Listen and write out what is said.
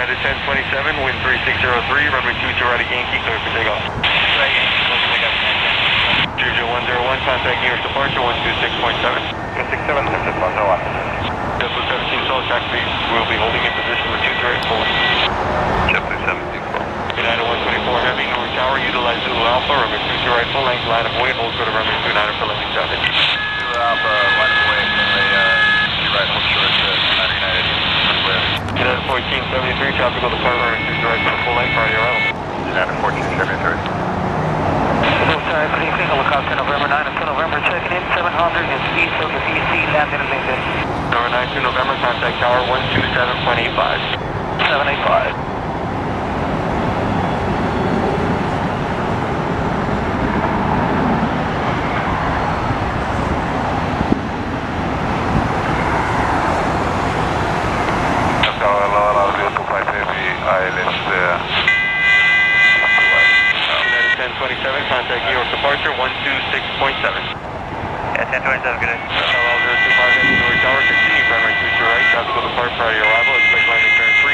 United 1027, wind 3603, runway 22 right at Yankee, clear for takeoff. Right, Yankee, clear for takeoff. Juju 101, contact New York departure 126.7. 267, Texas 101. JetBlue 17 Soul, taxi, we'll be holding in position with 23 right forward. JetBlue 17 Soul. United 124 Heavy, Newark Tower, utilize Zulu Alpha, runway 22 right full length, line of way, hold short of runway 29 for landing traffic. Zulu Alpha, line of way, runway 2 right, hold short to United. United 1473, traffic will depart runway 22 right for the full length prior to your arrival. United 1473. Sorry, good evening, helicopter November 9 until November, checking in 700 is east of the DC, landing in Lincoln. November 9 to November, contact tower 127.85. 785. United 1027, contact New York departure 126.7. Yeah, 1027, good day. LL 025 Heavy, Newark Tower, continue primary 22 right, traffic will depart prior to your arrival, expect landing turn 3.